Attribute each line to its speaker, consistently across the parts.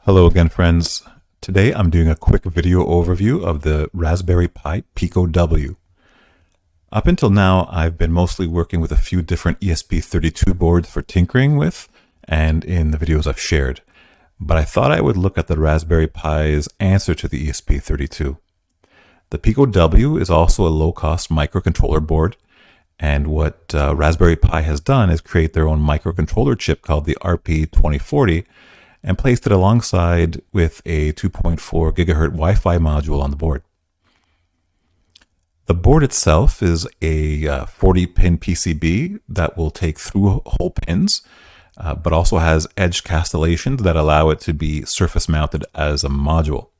Speaker 1: Hello again, friends. Today I'm doing a quick video overview of the Raspberry Pi Pico-W. Up until now, I've been mostly working with a few different ESP32 boards for tinkering with and in the videos I've shared. But I thought I would look at the Raspberry Pi's answer to the ESP32. The Pico-W is also a low-cost microcontroller board, and what Raspberry Pi has done is create their own microcontroller chip called the RP2040 and placed it alongside with a 2.4 gigahertz Wi-Fi module on the board. The board itself is a 40-pin PCB that will take through-hole pins, but also has edge castellations that allow it to be surface-mounted as a module.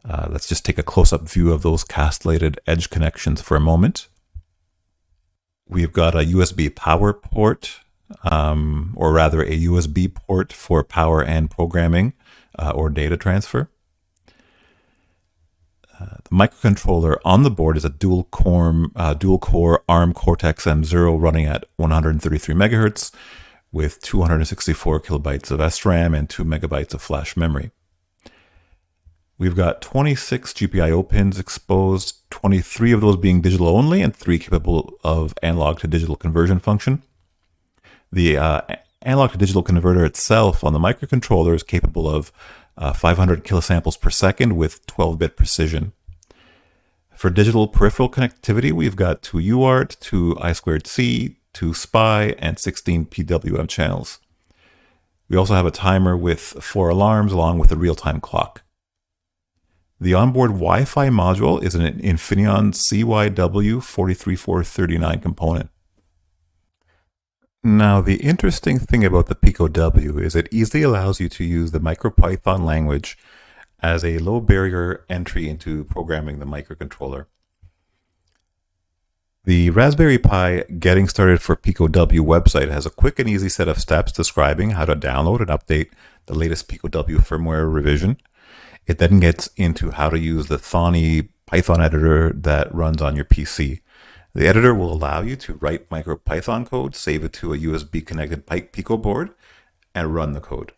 Speaker 1: Let's just take a close-up view of those castellated edge connections for a moment. We've got a USB power port, or rather a USB port for power and programming or data transfer. The microcontroller on the board is a dual-core ARM Cortex-M0 running at 133 megahertz with 264 kilobytes of SRAM and 2 megabytes of flash memory. We've got 26 GPIO pins exposed, 23 of those being digital only and 3 capable of analog to digital conversion function. The analog to digital converter itself on the microcontroller is capable of 500 kilosamples per second with 12-bit precision. For digital peripheral connectivity, we've got 2 UART, 2 I2C, 2 SPI, and 16 PWM channels. We also have a timer with 4 alarms along with a real-time clock. The onboard Wi-Fi module is an Infineon CYW43439 component. Now, the interesting thing about the Pico-W is it easily allows you to use the MicroPython language as a low barrier entry into programming the microcontroller. The Raspberry Pi Getting Started for Pico-W website has a quick and easy set of steps describing how to download and update the latest Pico-W firmware revision. It then gets into how to use the Thonny Python editor that runs on your PC. The editor will allow you to write MicroPython code, save it to a USB-connected Pico board, and run the code.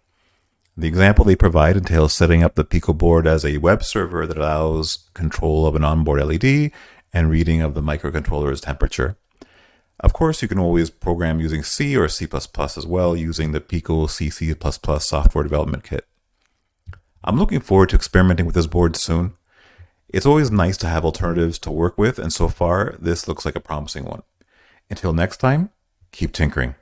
Speaker 1: The example they provide entails setting up the Pico board as a web server that allows control of an onboard LED and reading of the microcontroller's temperature. Of course, you can always program using C or C++ as well using the Pico C++ software development kit. I'm looking forward to experimenting with this board soon. It's always nice to have alternatives to work with, and so far, this looks like a promising one. Until next time, keep tinkering.